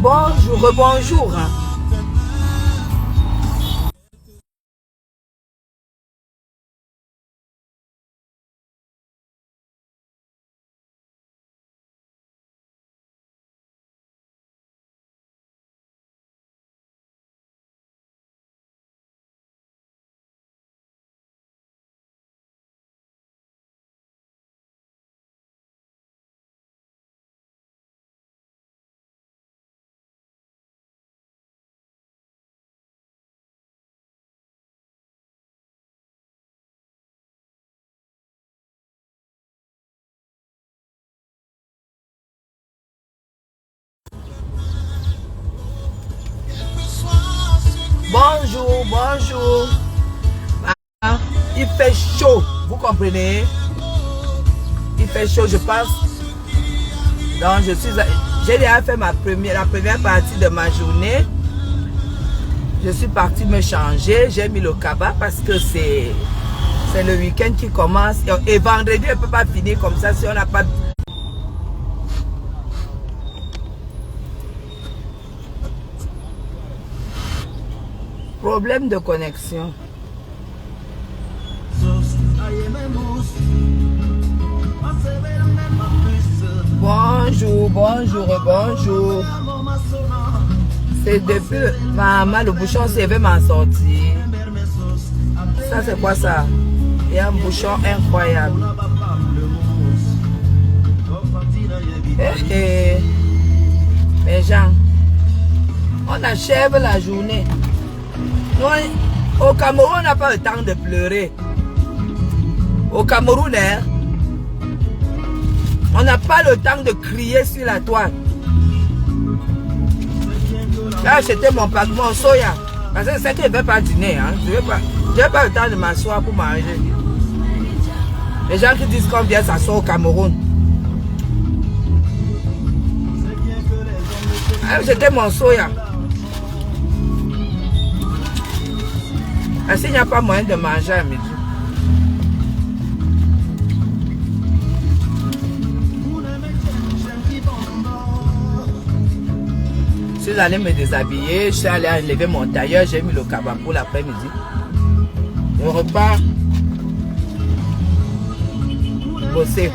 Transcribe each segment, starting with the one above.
Bonjour, bonjour. Bonjour, bonjour. Ah, il fait chaud, vous comprenez? Il fait chaud, je pense. Donc, j'ai déjà fait la première partie de ma journée. Je suis partie me changer. J'ai mis le cabas parce que c'est le week-end qui commence. Et vendredi, on ne peut pas finir comme ça si on n'a pas... Problème de connexion. Bonjour, bonjour, bonjour. C'est depuis le bouchon s'est m'en sortir. Ça c'est quoi ça? Il y a un bouchon incroyable. Mais Jean, on achève la journée. Nous, au Cameroun, on n'a pas le temps de pleurer. Au Cameroun, hein, on n'a pas le temps de crier sur la toile. J'ai acheté mon soya. Parce que c'est que je ne vais pas dîner. Hein. Je n'ai pas le temps de m'asseoir pour manger. Les gens qui disent qu'on vient s'asseoir au Cameroun. J'ai acheté mon soya. Parce qu'il n'y a pas moyen de manger à midi. Je suis allé me déshabiller, je suis allé enlever mon tailleur, j'ai mis le cabas pour l'après-midi. Le repas. bosser.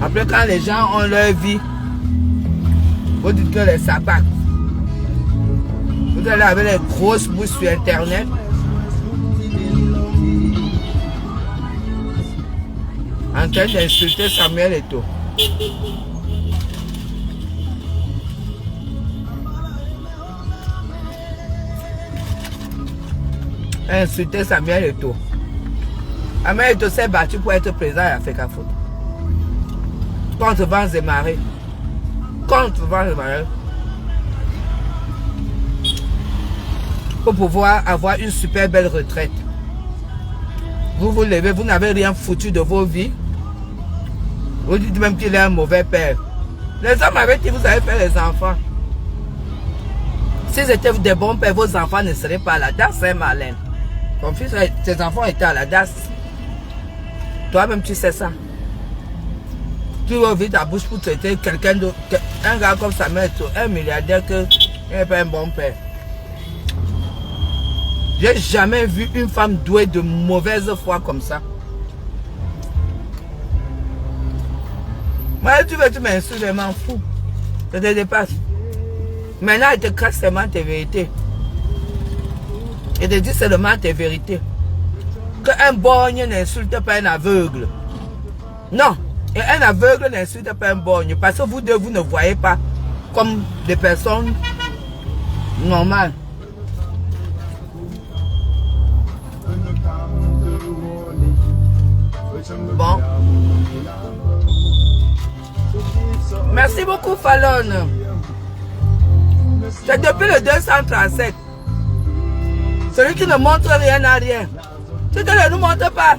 Après, quand les gens ont leur vie, vous dites que les sabbats. Vous allez avec les grosses bouches sur Internet. En train d'insulter Samuel Eto'o. Insulter Samuel Eto'o. Samuel Eto'o s'est battu pour être président à Africa Foot. Contre Vans et Marées. Contre Vans et Marées. Pour pouvoir avoir une super belle retraite. Vous vous levez, vous n'avez rien foutu de vos vies. Vous dites même qu'il est un mauvais père. Les hommes avec qui vous avez fait les enfants. Si c'était des bons pères, vos enfants ne seraient pas à la DAS, hein, Marlène. Ton fils, tes enfants étaient à la DAS. Toi-même, tu sais ça. Tu ouvres ta bouche pour traiter quelqu'un d'autre. Un gars comme Samuel Eto'o, un milliardaire qui n'est pas un bon père. J'ai jamais vu une femme douée de mauvaise foi comme ça. Moi, tu m'insultes, je m'en fous. Ça te dépasse. Maintenant, il te casse seulement tes vérités. Il te dit seulement tes vérités. Qu'un borgne n'insulte pas un aveugle. Non. Et un aveugle n'insulte pas un borgne. Parce que vous deux, vous ne voyez pas comme des personnes normales. Bon. Merci beaucoup, Fallon. C'est depuis le 237. Celui qui ne montre rien n'a rien. Tu ne nous montres pas.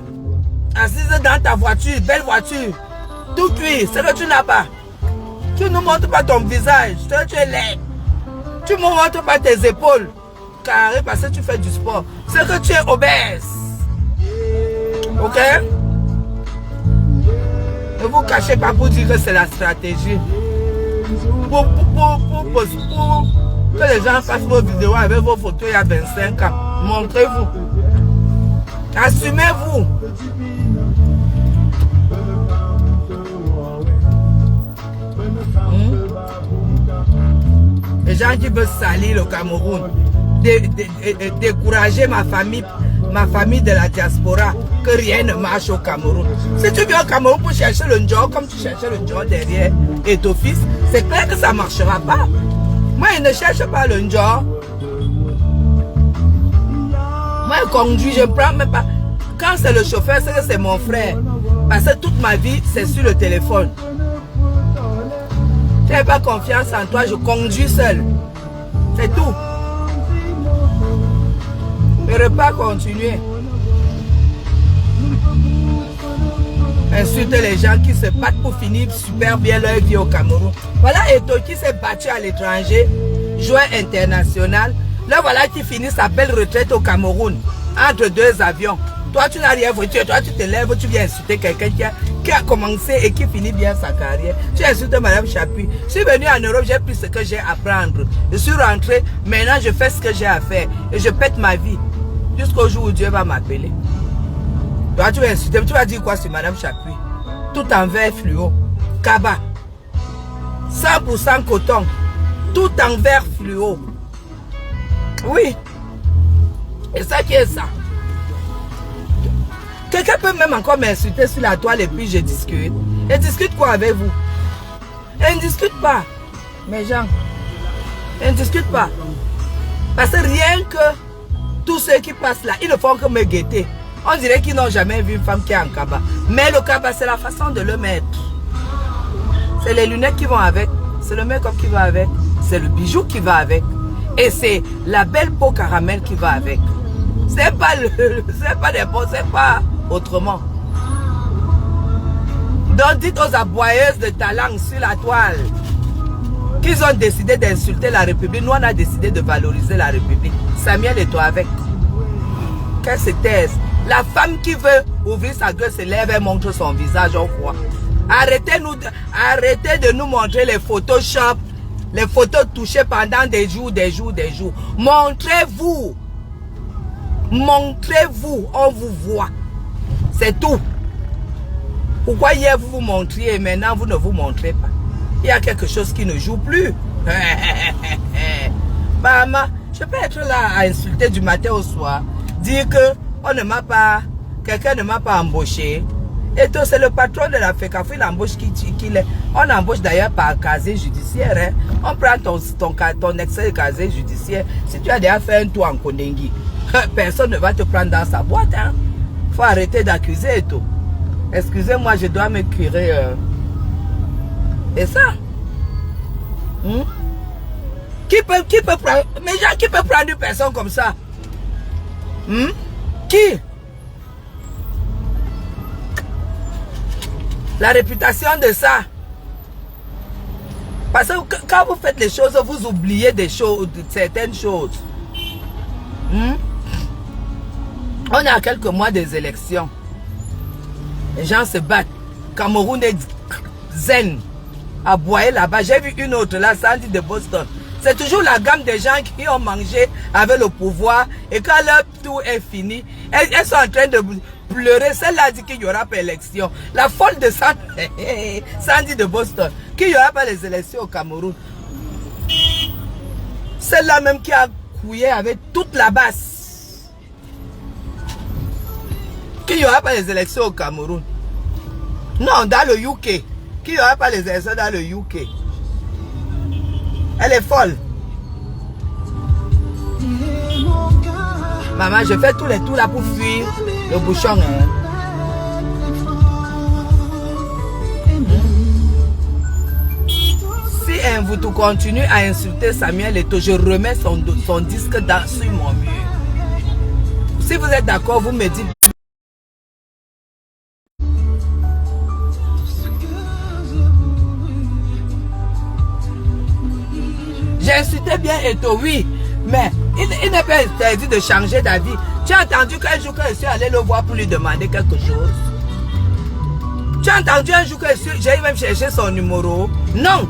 Assise dans ta voiture, belle voiture. Tout cuit, c'est que tu n'as pas. Tu ne nous montres pas ton visage, c'est que tu es laid. Tu ne me montres pas tes épaules carrées parce que tu fais du sport. C'est que tu es obèse. Ok? Ne vous cachez pas pour dire que c'est la stratégie. Pour que les gens fassent vos vidéos avec vos photos il y a 25 ans. Montrez-vous. Assumez-vous. Les gens qui veulent salir le Cameroun, décourager ma famille de la diaspora, que rien ne marche au Cameroun. Si tu viens au Cameroun pour chercher le Ndjor, comme tu cherchais le Ndjor derrière et ton fils, c'est clair que ça ne marchera pas. Moi, je ne cherche pas le Ndjor. Moi, je conduis, je ne prends même pas. Quand c'est le chauffeur, c'est que c'est mon frère. Parce que toute ma vie, c'est sur le téléphone. Je n'ai pas confiance en toi, je conduis seul. C'est tout. Le repas continue. Insulter les gens qui se battent pour finir super bien leur vie au Cameroun. Voilà Eto'o qui s'est battu à l'étranger, joueur international. Là voilà qui finit sa belle retraite au Cameroun, entre deux avions. Toi tu n'as rien voulu, toi tu te lèves, tu viens insulter quelqu'un qui a commencé et qui finit bien sa carrière. Tu insultes Madame Chapuis. Je suis venu en Europe, j'ai pris ce que j'ai à prendre. Je suis rentré, maintenant je fais ce que j'ai à faire. Et je pète ma vie. Jusqu'au jour où Dieu va m'appeler. Toi tu vas insulter, tu vas dire quoi sur Madame Chapuis? Tout en verre fluo. Kaba. 100% coton. Tout en verre fluo. Oui. Et ça qui est ça. Quelqu'un peut même encore m'insulter sur la toile et puis je discute. Et discute quoi avec vous? Et ne discute pas. Mes gens. Et ne discute pas. Parce que rien que tous ceux qui passent là, ils ne font que me guetter. On dirait qu'ils n'ont jamais vu une femme qui est en kaba. Mais le kaba, c'est la façon de le mettre. C'est les lunettes qui vont avec. C'est le make-up qui va avec. C'est le bijou qui va avec. Et c'est la belle peau caramel qui va avec. C'est pas des peaux, c'est pas autrement. Donc dites aux aboyeuses de talent sur la toile qu'ils ont décidé d'insulter la République. Nous on a décidé de valoriser la République. Samuel Eto'o avec. Qu'elle se taise. La femme qui veut ouvrir sa gueule se lève et montre son visage au roi. Arrêtez de nous montrer les Photoshop, les photos touchées pendant des jours. Montrez-vous. Montrez-vous, on vous voit. C'est tout. Pourquoi hier vous vous montriez et maintenant vous ne vous montrez pas? Il y a quelque chose qui ne joue plus. Maman, je peux être là à insulter du matin au soir, dire que on ne m'a pas, quelqu'un ne m'a pas embauché. Et toi, c'est le patron de la FECAFO, il embauche qui l'est. On embauche d'ailleurs par casier judiciaire. Hein. On prend ton excès de casier judiciaire. Si tu as déjà fait un tour en Kondengi, personne ne va te prendre dans sa boîte. Hein. Faut arrêter d'accuser et tout. Excusez-moi, je dois me curer. Et ça qui peut prendre, mais gens qui peut prendre une personne comme ça? Qui? La réputation de ça. Parce que quand vous faites les choses, vous oubliez des choses, certaines choses. On est à quelques mois des élections. Les gens se battent. Cameroun est zen. À Boyer là-bas. J'ai vu une autre là, Sandy de Boston. C'est toujours la gamme des gens qui ont mangé avec le pouvoir. Et quand leur tour est fini, elles sont en train de pleurer. Celle-là dit qu'il n'y aura pas d'élection. La folle de Sandy de Boston. Qu'il n'y aura pas les élections au Cameroun. Celle-là même qui a couillé avec toute la basse. Qu'il n'y aura pas les élections au Cameroun. Non, dans le UK. Qu'il n'y aura pas les élections dans le UK. Elle est folle. Maman, je fais tous les tours là pour fuir le bouchon. Hein. Si vous tout continue à insulter Samuel Eto'o, je remets son disque sur mon mur. Si vous êtes d'accord, vous me dites. J'ai insulté bien Eto'o, oui, mais il n'est pas interdit de changer d'avis. Tu as entendu qu'un jour que je suis allé le voir pour lui demander quelque chose? Tu as entendu un jour que j'ai même cherché son numéro? Non.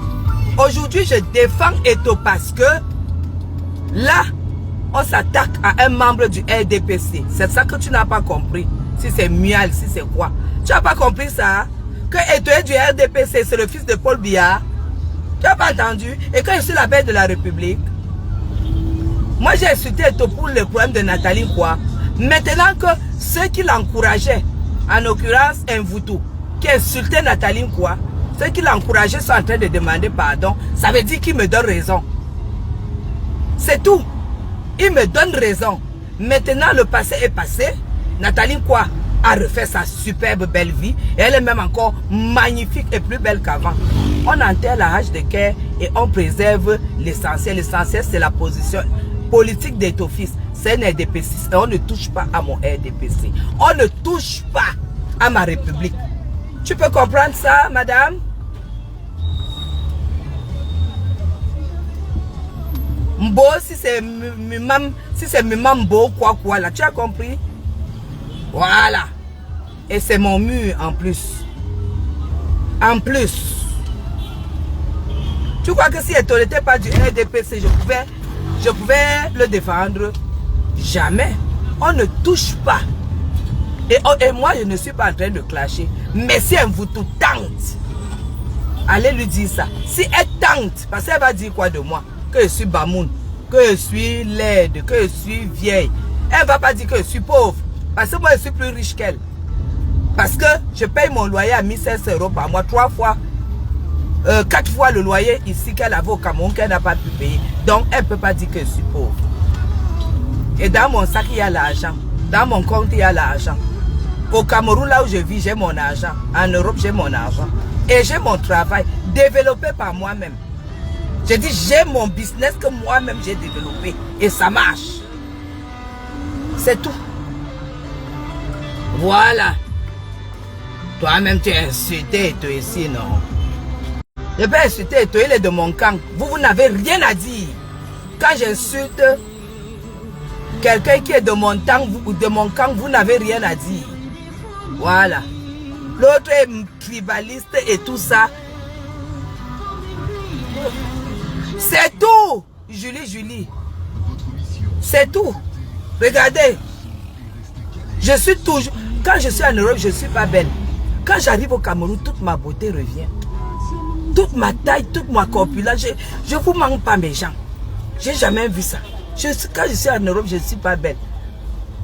Aujourd'hui, je défends Eto'o parce que là, on s'attaque à un membre du RDPC. C'est ça que tu n'as pas compris. Si c'est Mial, si c'est quoi. Tu n'as pas compris ça? Que Eto'o est du RDPC, c'est le fils de Paul Biya. Tu n'as pas entendu? Et quand je suis la belle de la République, moi j'ai insulté Eto'o pour le problème de Nathalie quoi. Maintenant que ceux qui l'encourageaient, en l'occurrence Mvutu, qui insultait Nathalie quoi, ceux qui l'encourageaient sont en train de demander pardon, ça veut dire qu'il me donne raison. C'est tout. Il me donne raison. Maintenant le passé est passé. Nathalie quoi a refait sa superbe belle vie. Et elle est même encore magnifique et plus belle qu'avant. On enterre la hache de guerre et on préserve l'essentiel. L'essentiel, c'est la position politique d'Eto'o fils. C'est un RDPC. Et on ne touche pas à mon RDPC. On ne touche pas à ma République. Tu peux comprendre ça, madame? Mbo, si c'est Mimambo, quoi, là, tu as compris? Voilà. Et c'est mon mur en plus. En plus. Tu crois que si Eto'o n'était pas du RDPC, je pouvais le défendre? Jamais. On ne touche pas. Et moi, je ne suis pas en train de clasher. Mais si elle vous tout tente, allez lui dire ça. Si elle tente, parce qu'elle va dire quoi de moi? Que je suis bamoun, que je suis laide, que je suis vieille. Elle ne va pas dire que je suis pauvre. Parce que moi, je suis plus riche qu'elle. Parce que je paye mon loyer à 1500 € par mois, 4 fois le loyer ici qu'elle avait au Cameroun, qu'elle n'a pas pu payer. Donc, elle ne peut pas dire que je suis pauvre. Et dans mon sac, il y a l'argent. Dans mon compte, il y a l'argent. Au Cameroun, là où je vis, j'ai mon argent. En Europe, j'ai mon argent. Et j'ai mon travail développé par moi-même. Je dis, j'ai mon business que moi-même j'ai développé. Et ça marche. C'est tout. Voilà. Toi-même, tu es insulté Eto'o ici, non? Je peux insulter Eto'o, il est de mon camp. Vous n'avez rien à dire. Quand j'insulte quelqu'un qui est de mon camp, vous n'avez rien à dire. Voilà. L'autre est tribaliste et tout ça. C'est tout, Julie. C'est tout. Regardez, Je suis toujours... Quand je suis en Europe, je ne suis pas belle. Quand j'arrive au Cameroun, toute ma beauté revient. Toute ma taille, toute ma corpulence. Je ne vous manque pas mes gens. Je n'ai jamais vu ça. Quand je suis en Europe, je ne suis pas belle.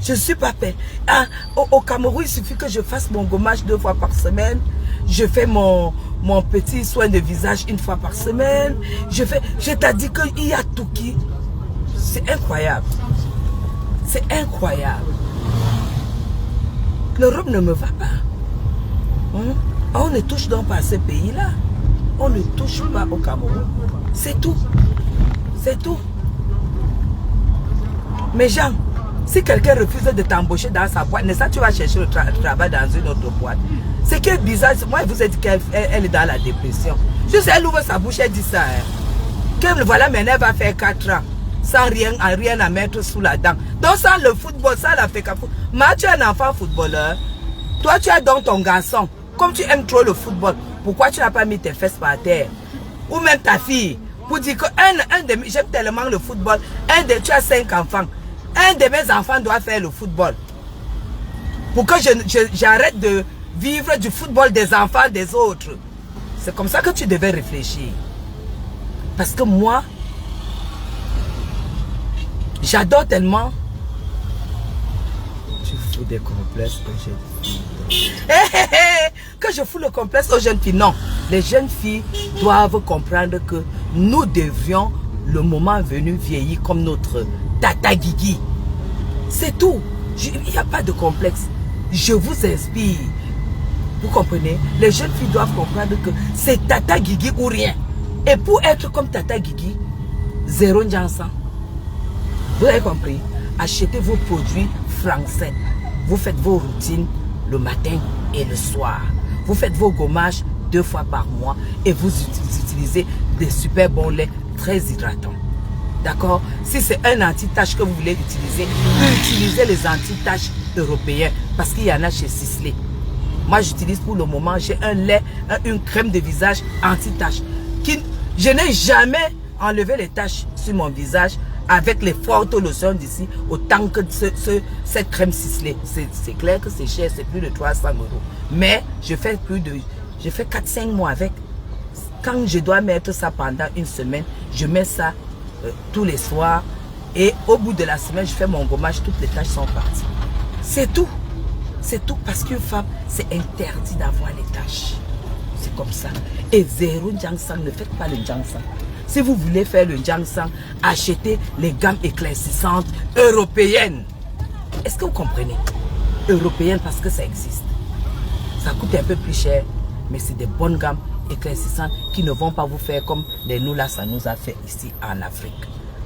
Je ne suis pas belle. Ah, au Cameroun, il suffit que je fasse mon gommage 2 fois par semaine. Je fais mon petit soin de visage 1 fois par semaine. Je t'ai dit qu'il y a tout qui... C'est incroyable. C'est incroyable. L'Europe ne me va pas. On ne touche donc pas à ce pays-là. On ne touche pas au Cameroun. C'est tout. C'est tout. Mais Jean, si quelqu'un refuse de t'embaucher dans sa boîte, n'est-ce pas, tu vas chercher le travail dans une autre boîte. C'est que bizarre. Moi, vous ai dit qu'elle est dans la dépression. Juste, elle ouvre sa bouche, elle dit ça. Que voilà, maintenant, elle va faire 4 ans. Sans rien à mettre sous la dent. Donc, sans le football, sans la fait qu'à foot. Mais tu es un enfant footballeur. Toi, tu as donc ton garçon. Comme tu aimes trop le football, pourquoi tu n'as pas mis tes fesses par terre? Ou même ta fille. Pour dire que j'aime tellement le football. Tu as 5 enfants. Un de mes enfants doit faire le football. Pour que j'arrête de vivre du football des enfants des autres. C'est comme ça que tu devais réfléchir. Parce que moi, j'adore tellement. Tu fous des complexes aux jeunes filles. Que je fous le complexe aux jeunes filles. Non. Les jeunes filles doivent comprendre que nous devrions, le moment venu, vieillir comme notre Tata Guigui. C'est tout. Il n'y a pas de complexe. Je vous inspire. Vous comprenez? Les jeunes filles doivent comprendre que c'est Tata Guigui ou rien. Et pour être comme Tata Guigui, 0 Njansan. Vous avez compris? Achetez vos produits français. Vous faites vos routines le matin et le soir. Vous faites vos gommages 2 fois par mois et vous utilisez des super bons laits très hydratants. D'accord? Si c'est un anti-tache que vous voulez utiliser, utilisez les anti-taches européens parce qu'il y en a chez Sisley. Moi, j'utilise pour le moment, j'ai un lait, une crème de visage anti-tache. Je n'ai jamais enlevé les taches sur mon visage avec les fortes lotions d'ici, autant que cette crème Sisley. C'est clair que c'est cher, c'est plus de 300 €. Mais je fais 4-5 mois avec. Quand je dois mettre ça pendant 1 semaine, je mets ça tous les soirs. Et au bout de la semaine, je fais mon gommage, toutes les taches sont parties. C'est tout. C'est tout parce qu'une femme, c'est interdit d'avoir les taches. C'est comme ça. Et 0 Njansan, ne faites pas le Njansan. Si vous voulez faire le Njansan, achetez les gammes éclaircissantes européennes. Est-ce que vous comprenez? Européennes parce que ça existe. Ça coûte un peu plus cher, mais c'est des bonnes gammes éclaircissantes qui ne vont pas vous faire comme les nous là, ça nous a fait ici en Afrique.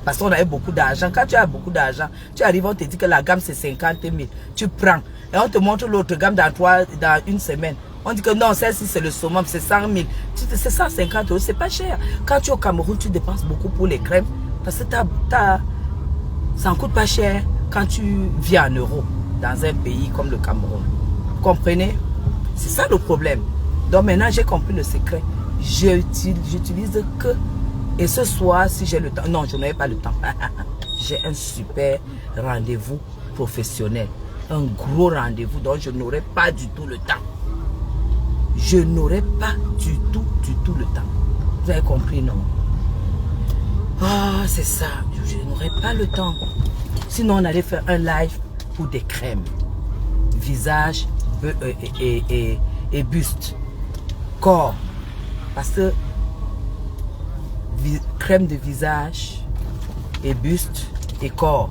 Parce qu'on avait beaucoup d'argent. Quand tu as beaucoup d'argent, tu arrives, on te dit que la gamme c'est 50 000. Tu prends et on te montre l'autre gamme dans 1 semaine. On dit que non, celle-ci c'est le summum, c'est 100 000. C'est 150 €, c'est pas cher. Quand tu es au Cameroun, tu dépenses beaucoup pour les crèmes. Parce que ça ne coûte pas cher quand tu vis en euros dans un pays comme le Cameroun. Vous comprenez? C'est ça le problème. Donc maintenant, j'ai compris le secret. J'utilise que... Et ce soir, si j'ai le temps... Non, je n'avais pas le temps. J'ai un super rendez-vous professionnel. Un gros rendez-vous dont je n'aurai pas du tout le temps. Je n'aurai pas du tout le temps. Vous avez compris, non? Ah, c'est ça. Je n'aurai pas le temps. Sinon, on allait faire un live pour des crèmes. Visage et buste. Corps. Parce que crème de visage et buste et corps.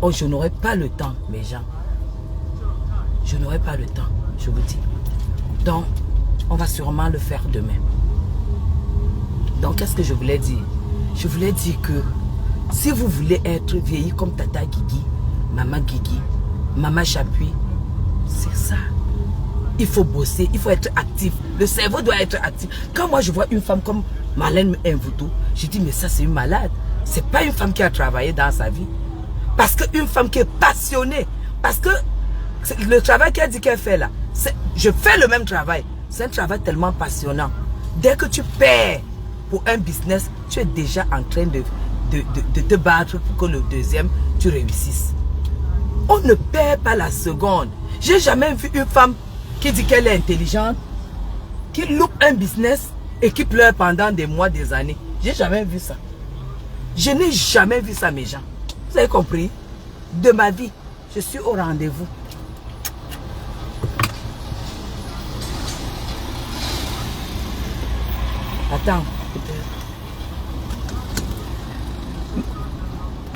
Oh, je n'aurai pas le temps, mes gens. Je n'aurai pas le temps, je vous dis. Donc, on va sûrement le faire demain. Donc, qu'est-ce que je voulais dire? Je voulais dire que si vous voulez être vieilli comme Tata Guigui, Maman Chapuis, c'est ça. Il faut bosser, il faut être actif. Le cerveau doit être actif. Quand moi je vois une femme comme Marlène Mvuto, je dis mais ça c'est une malade. C'est pas une femme qui a travaillé dans sa vie. Parce qu'une femme qui est passionnée, parce que le travail qu'elle dit qu'elle fait là, je fais le même travail. C'est un travail tellement passionnant. Dès que tu perds pour un business, tu es déjà en train de te battre pour que le deuxième, tu réussisses. On ne perd pas la seconde. J'ai jamais vu une femme qui dit qu'elle est intelligente, qui loupe un business et qui pleure pendant des mois, des années. J'ai jamais vu ça. Je n'ai jamais vu ça, mes gens. Vous avez compris? De ma vie, je suis au rendez-vous. Attends.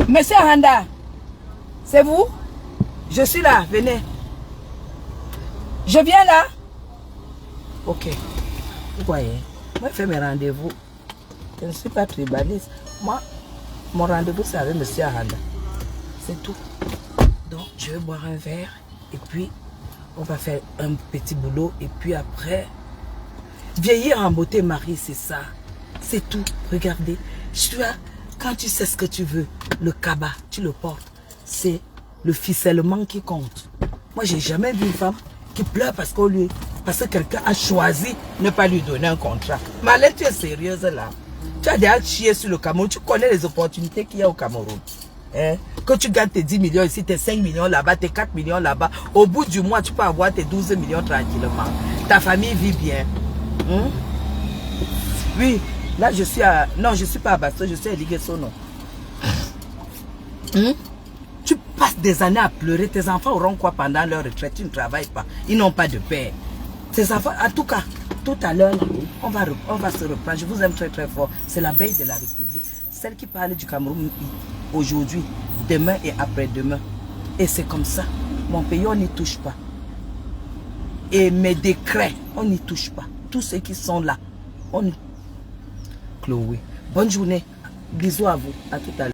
Monsieur Handa, c'est vous? Je suis là, venez. Je viens là. Ok. Vous voyez, moi je fais mes rendez-vous. Je ne suis pas tribaliste. Moi, mon rendez-vous c'est avec monsieur Handa. C'est tout. Donc, je vais boire un verre et puis on va faire un petit boulot et puis après, vieillir en beauté, Marie, c'est ça. C'est tout. Regardez. Tu vois, quand tu sais ce que tu veux, le cabas, tu le portes. C'est le ficellement qui compte. Moi, j'ai jamais vu une femme qui pleure parce que quelqu'un a choisi de ne pas lui donner un contrat. Malais, tu es sérieuse là. Tu as déjà chié sur le Cameroun. Tu connais les opportunités qu'il y a au Cameroun. Hein? Que tu gagnes tes 10 millions ici, tes 5 millions là-bas, tes 4 millions là-bas. Au bout du mois, tu peux avoir tes 12 millions tranquillement. Ta famille vit bien. Hein? Oui, là je suis à... Non, je ne suis pas à Basto, je suis à Liguesono. Hein? Tu passes des années à pleurer. Tes enfants auront quoi pendant leur retraite? Tu ne travailles pas. Ils n'ont pas de père. Tes enfants, en tout cas, tout à l'heure, on va se reprendre. Je vous aime très très fort. C'est la veille de la République. Celle qui parle du Cameroun aujourd'hui, demain et après-demain. Et c'est comme ça. Mon pays, on n'y touche pas. Et mes décrets, on n'y touche pas. Tous ceux qui sont là, on... Chloé, bonne journée. Bisous à vous. À tout à l'heure.